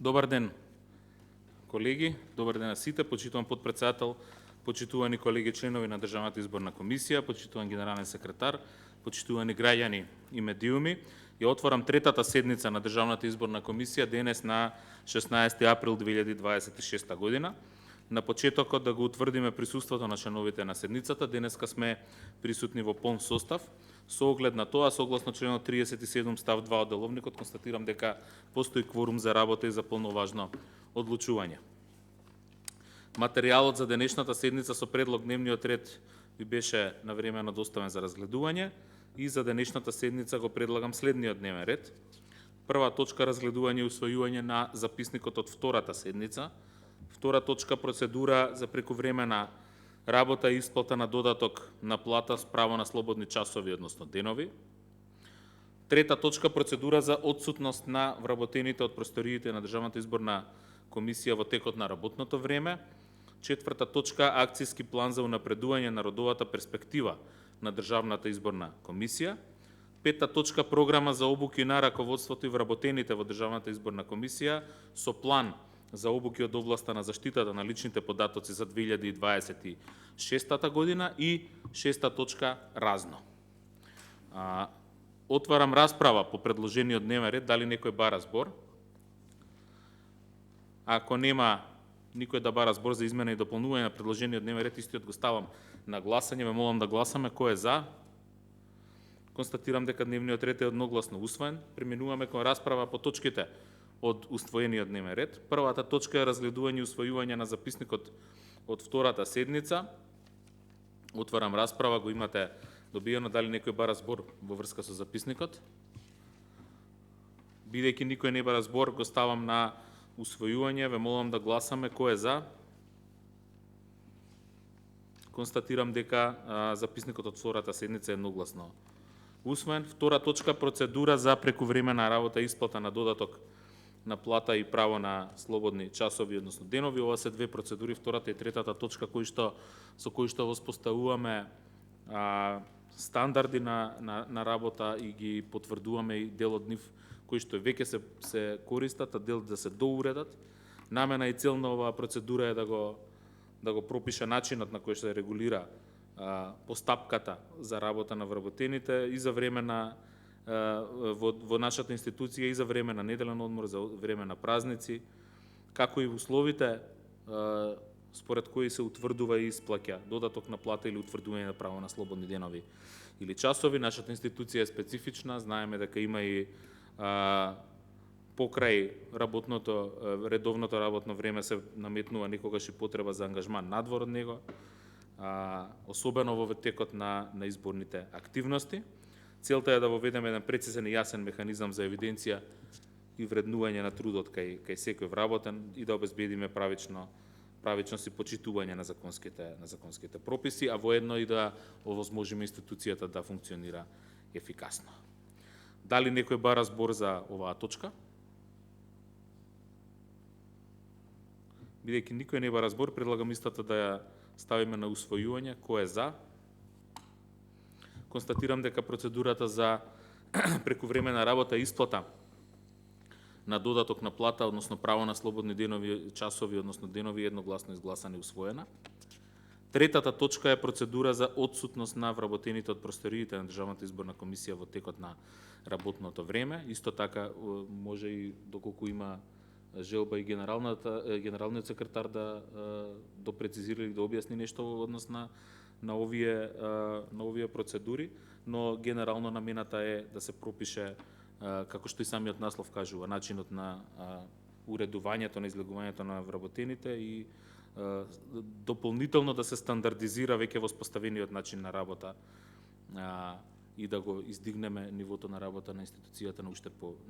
Добар ден, колеги, добар ден на сите, почитуван подпредседател, почитувани колеги членови на Државната изборна комисија, почитуван генерален секретар, почитувани граѓани и медиуми. Ја отворам третата седница на Државната изборна комисија денес на 16 април 2026 година. На почетокот да го утврдиме присуството на членовите на седницата. Денеска сме присутни во полн состав. Со оглед на тоа, согласно членот 37 став 2 од деловникот, констатирам дека постои кворум за работа и за полноважно одлучување. Материјалот за денешната седница со предлог дневниот ред ви беше навремено доставен за разгледување и за денешната седница го предлагам следниот дневен ред. Прва точка разгледување и усвојување на записникот од втората седница. Втора точка процедура за прекувремена работа и исплата на додаток на плата с право на слободни часови, односно денови. Трета точка процедура за отсутност на вработените од просториите на Државната изборна комисија во текот на работното време. Четврта точка акцијски план за унапредување на родовата перспектива на Државната изборна комисија. Пета точка програма за обуки на раководството и вработените во Државната изборна комисија со план за обуки од областа на заштитата на личните податоци за 2026 година и шеста точка разно. Отварам расправа по предложениот дневен ред, дали некој бара збор? Ако нема никој да бара збор за измена и дополнување на предложениот дневен ред, истиот го ставам на гласање, ве молам да гласаме. Кој е за? Констатирам дека дневниот ред е едногласно усвоен. Преминуваме кон расправа по точките од уствоениот дневен ред. Првата точка е разгледување и усвојување на записникот од втората седница. Отварам расправа, го имате добиено, дали некој бара збор во врска со записникот? Бидејќи никој не бара збор, го ставам на усвојување, ве молам да гласаме. Кој е за? Констатирам дека записникот од втората седница е едногласно усвоен. Втора точка процедура за прекувремена работа и исплата на додаток на плата и право на слободни часови, односно денови. Ова се две процедури, втората и третата точка со кои што воспоставуваме стандарди на работа и ги потврдуваме и дел од нив кои што веќе се користат, а дел да се доуредат. Намена и цел на оваа процедура е да го пропише начинот на кој што се регулира постапката за работа на вработените и за време на во нашата институција и за време на неделен одмор, за време на празници, како и условите според кои се утврдува и исплаќа додаток на плата или утврдување на право на слободни денови или часови. Нашата институција е специфична, знаеме дека има и покрај редовното работно време се наметнува некогаш и потреба за ангажман надвор од него, особено во текот на изборните активности. Целта е да воведеме еден прецизен и јасен механизам за евиденција и вреднување на трудот кај секој вработен и да обезбедиме правичност и почитување на законските прописи, а воедно и да овозможиме институцијата да функционира ефикасно. Дали некој бара збор за оваа точка? Бидејќи никој не бара збор, предлагам истата да ја ставиме на усвојување. Кој е за? Констатирам дека процедурата за прекувремена работа и исплата на додаток на плата, односно право на слободни денови, часови, односно денови, едногласно изгласана и усвоена. Третата точка е процедура за отсутност на вработените од просториите на Државната изборна комисија во текот на работното време. Исто така може и доколку има желба и генералниот секретар да допрецизира или да објасни нешто во однос на овие процедури, но генерално намената е да се пропише, како што и самиот наслов кажува, начинот на уредувањето, на излегувањето на вработените и дополнително да се стандардизира веќе воспоставениот начин на работа и да го издигнеме нивото на работа на институцијата на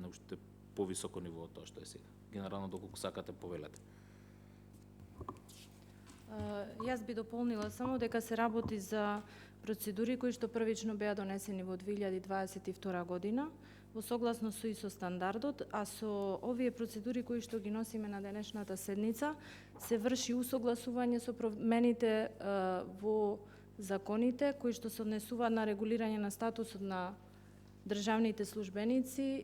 уште повисоко ниво од тоа што е сега. Генерално, доколку сакате, повелете. Јас би дополнила само дека се работи за процедури кои што првично беа донесени во 2022 година, во согласно со ИСО стандардот, а со овие процедури кои што ги носиме на денешната седница, се врши усогласување со промените во законите кои што се однесуваат на регулирање на статусот на државните службеници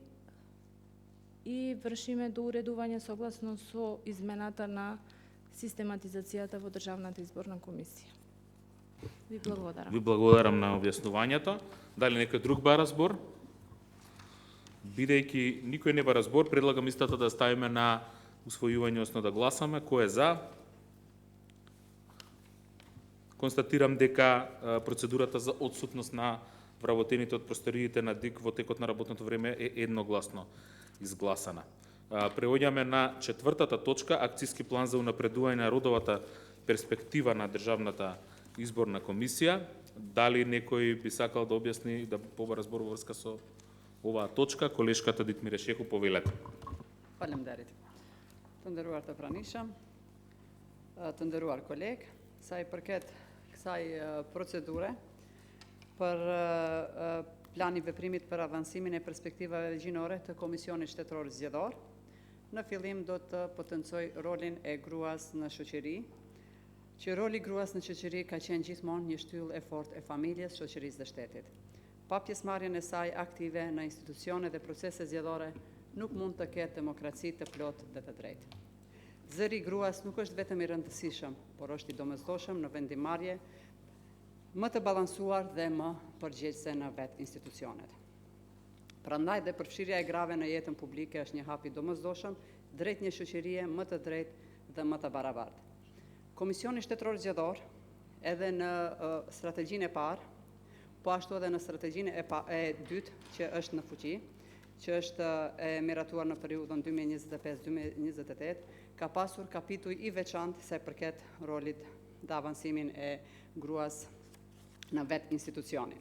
и вршиме доуредување согласно со измената на систематизацијата во Државната изборна комисија. Ви благодарам. Ви благодарам на објаснувањето. Дали некој друг бара збор? Бидејќи никој не бара збор, предлагам истата да ставиме на усвојување, односно да гласаме. Кој е за? Констатирам дека процедурата за отсутност на вработените од просториите на ДИК во текот на работното време е едногласно изгласана. Преоѓаме на четвртата точка, акцијски план за унапредување на родовата перспектива на Државната изборна комисија. Дали некој би сакал да објасни, да побара збор во врска со оваа точка? Колешката Дитмире Шеку, повелете. Faleminderit. Të nderuar të pranisha, të nderuar koleg, sa i përket kësaj procedure për plani veprimit për avansimin e perspektivave gjinore të Komisionit Shtetëror Zgjedhor, në fillim do të potencoj rolin e gruas në shoqëri, që roli gruas në shoqëri ka qenë gjithmonë një shtyllë e fortë e familjes, shoqërisë dhe shtetit. Pa pjesëmarrjen e saj aktive në institucione dhe procese zgjedhore, nuk mund të ketë demokraci të plotë dhe të drejtë. Zëri i gruas nuk është vetëm i rëndësishëm, por është i domosdoshëm në vendimarrje më të balansuar dhe më përgjegjëse në vetë institucionet. Prandaj dhe përfshirja e grave në jetën publike është një hap i domosdoshëm drejt një shoqërie më të drejtë dhe më të barabartë. Komisioni Shtetëror Zgjedhor, edhe në strategjinë e parë, po ashtu edhe në strategjinë e dytë që është në fuqi, që është e miratuar në periudhën 2025-2028, ka pasur kapituj i veçantë sa i përket rolit dhe avansimin e gruas në vetë institucionin.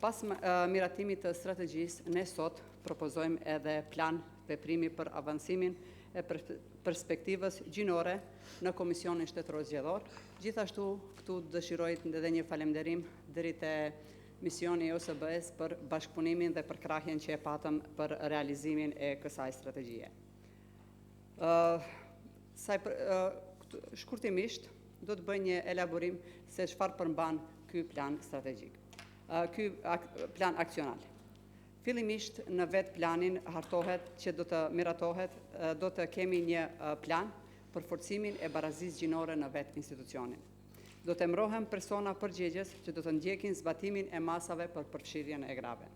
Pas miratimit të strategjisë, ne sot propozojmë edhe plan veprimi për avansimin e perspektivës gjinore në Komisionin Shtetëror Zgjedhor. Gjithashtu, këtu dëshiroj edhe një falemnderim deri te misioni e OSBE-s për bashkëpunimin dhe për krahjen që e patëm për realizimin e kësaj strategjie. Shkurtimisht, do të bëj një elaborim se çfarë përmban ky plan strategjik, ky plan aksional. Fillimisht në vetë planin hartohet që do të miratohet, do të kemi një plan për forcimin e barazisë gjinore në vetë institucionin. Do të emrohen persona përgjegjës që do të ndjekin zbatimin e masave për përfshirjen e grave.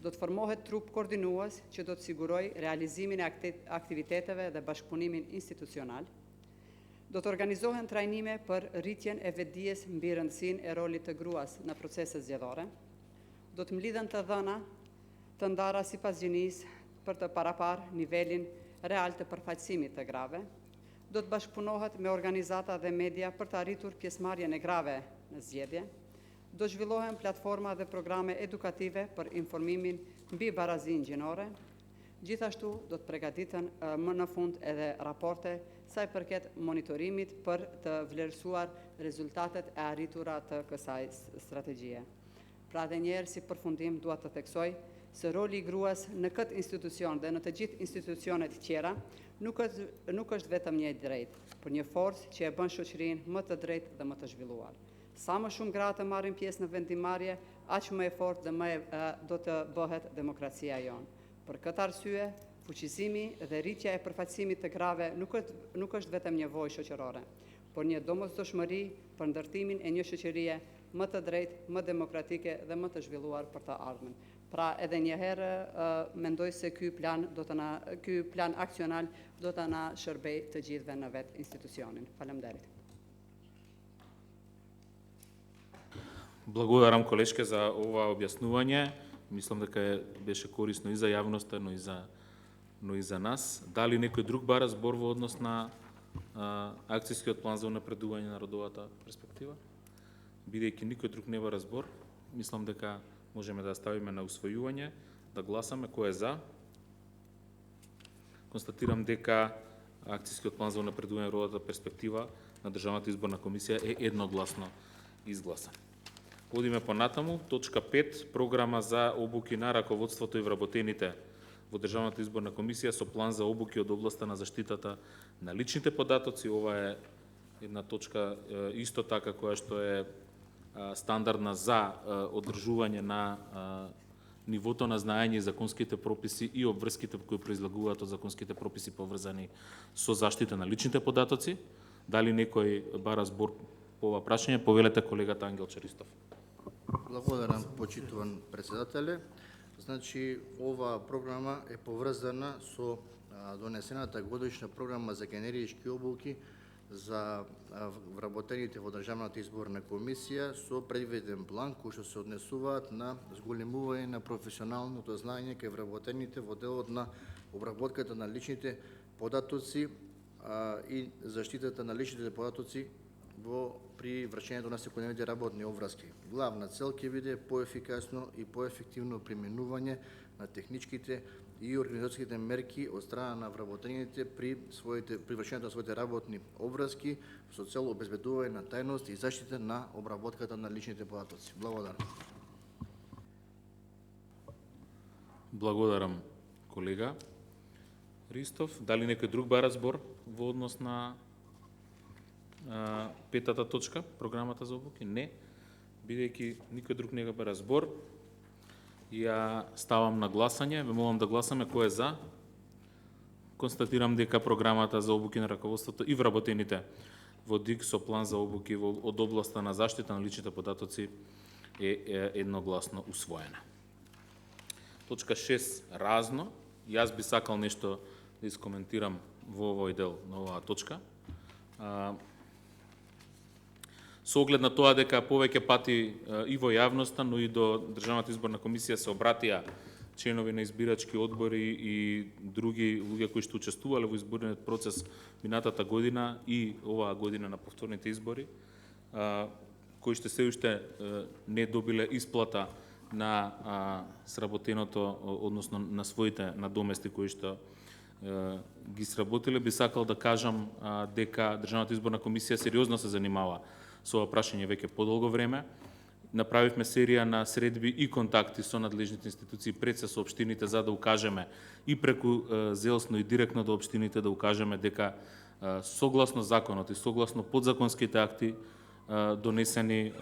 Do të formohet trup koordinues që do të siguroj realizimin e aktiviteteve dhe bashkëpunimin institucional. Do të organizohen trajnime për rritjen e vetdijes mbi rëndësinë e rolit të gruas në proceset zgjedhore. Do të mlidhen të dhëna të ndara sipas gjinisë për të parapar nivelin real të përfaqësimit të grave. Do të bashkëpunohet me organizata dhe media për të arritur pjesëmarrjen e grave në zgjedhje. Do zhvillohen platforma dhe programe edukative për informimin mbi barazinë gjinore. Gjithashtu do të përgatiten më në fund edhe raporte sa i përket monitorimit për të vlerësuar rezultatet e arritura të kësaj strategjie. Pra dhe njerë si përfundim dua të theksoj se roli i gruas në këtë institucion dhe në të gjithë institucionet tjera nuk është vetëm një drejt, por një forcë që e bën shoqërinë më të drejtë dhe më të zhvilluar. Sa më shumë gra të marrin pjesë në vendimarrje, aq më e fortë dhe më do të bëhet demokracia jonë. Për këtë arsye, fuqizimi dhe rritja e përfaqësimit të grave nuk është vetëm një nevojë shoqërore, por një domosdoshmëri për ndërtimin e një shoqërie më të drejtë, më demokratike dhe më të zhvilluar për të ardhmen. Pra edhe një herë mendoj se ky plan aksional do të na shërbej të gjithëve në vetë institucionin. Faleminderit. Благодарам колешке за ова објаснување. Мислам дека беше корисно и за јавноста, но и за нас. Дали некој друг бара збор во однос на акцијскиот план за унапредување на родовата перспектива? Бидејќи никој друг не бара збор, мислам дека можеме да ставиме на усвојување, да гласаме. Кој е за? Констатирам дека акцијскиот план за унапредување на родовата перспектива на Државната изборна комисија е едногласно изгласан. Одиме понатаму, точка 5, програма за обуки на раководството и вработените во Државната изборна комисија со план за обуки од областа на заштитата на личните податоци. Ова е една точка исто така која што е стандардна за одржување на нивото на знаење и законските прописи и обврските кои произлегуваат од законските прописи поврзани со заштита на личните податоци. Дали некој бара збор по ова прашање? Повелете колегата Ангел Чаристов. Благодарам, почитуван председателе. Значи, ова програма е поврзана со донесената годишна програма за генерички обуки за вработените во Државната изборна комисија со предвиден план кој што се однесуваат на зголемување на професионалното знаење кај вработените во делот на обработката на личните податоци и заштитата на личните податоци при вршењето на секојдневните работни обврски. Главна цел ќе биде поефикасно и поефективно применување на техничките и организацијските мерки од страна на вработените при вршењето на своите работни обврски со цел обезбедување на тајност и заштита на обработката на личните податоци. Благодарам. Благодарам, колега Ристов. Дали некој друг бара збор во однос на петата точка, програмата за обуки? Не. Бидејќи никој друг не бара збор, ја ставам на гласање. Ве молам да гласаме кој е за. Констатирам дека програмата за обуки на раководството и вработените во ДИК со план за обуки од областа на заштита на личните податоци е едногласно усвоена. Точка 6. Разно. Јас би сакал нешто да искоментирам во овој дел на оваа точка. Со оглед на тоа дека повеќе пати и во јавноста, но и до Државната изборна комисија се обратија членови на избирачки одбори и други луѓе кои што учествувале во изборниот процес минатата година и оваа година на повторните избори, кои што се уште не добиле исплата на сработеното, односно на своите надомести кои што ги сработиле, би сакал да кажам дека Државната изборна комисија сериозно се занимава со ова прашање веќе подолго време. Направивме серија на средби и контакти со надлежните институции пред се со општините за да укажеме и преку зелсно и директно до општините да укажеме дека согласно законот и согласно подзаконските акти донесени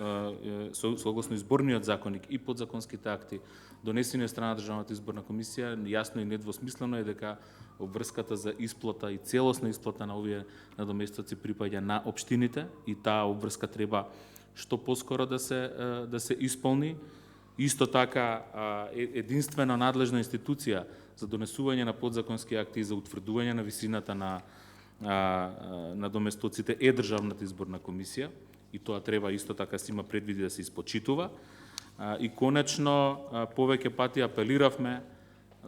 согласно изборниот законник и подзаконските акти донесени од страна на Државната изборна комисија, јасно и недвосмислено е дека обврската за исплата и целосна исплата на овие надоместоци припаѓа на општините и таа обврска треба што поскоро да се исполни. Исто така единствено надлежна институција за донесување на подзаконски акти и за утврдување на висината на надоместоците е Државната изборна комисија и тоа треба исто така се има предвиди да се испочитува. И конечно повеќе пати апелиравме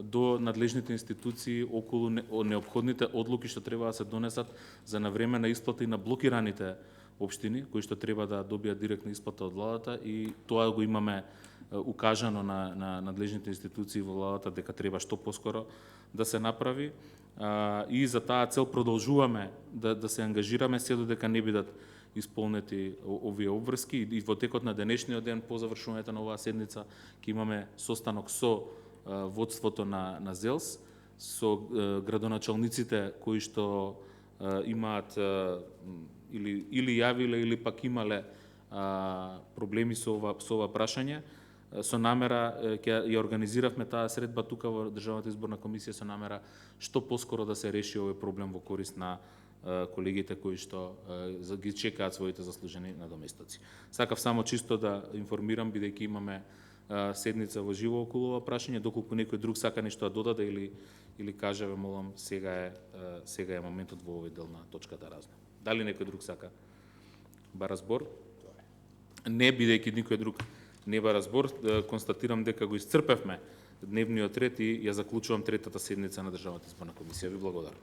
до надлежните институции околу неопходните одлуки што треба да се донесат за навременна исплата и на блокираните општини кои што треба да добијат директна исплата од владата и тоа го имаме укажано на надлежните институции во владата дека треба што поскоро да се направи и за таа цел продолжуваме да се ангажираме се додека не бидат исполнети овие обврски и во текот на денешниот ден по завршувањето на оваа седница ќе имаме состанок со водството на ЗЕЛС, со градоначалниците кои што имаат или јавиле или пак имале проблеми со ова прашање. Со намера ќе ја организиравме таа средба тука во Државната изборна комисија со намера што поскоро да се реши овој проблем во корист на колегите кои што ги чекаат своите заслужени надоместоци. Сакав само чисто да информирам, бидејќи имаме седница во живо околу ова прашање, доколку некој друг сака нешто да додаде или каже, ве молам, сега е моментот во овој дел на точката разно. Дали некој друг сака бара збор? Не, бидејќи никој друг не бара збор, констатирам дека го исцрпевме дневниот ред и ја заклучувам третата седница на Државната изборна комисија. Ви благодарам.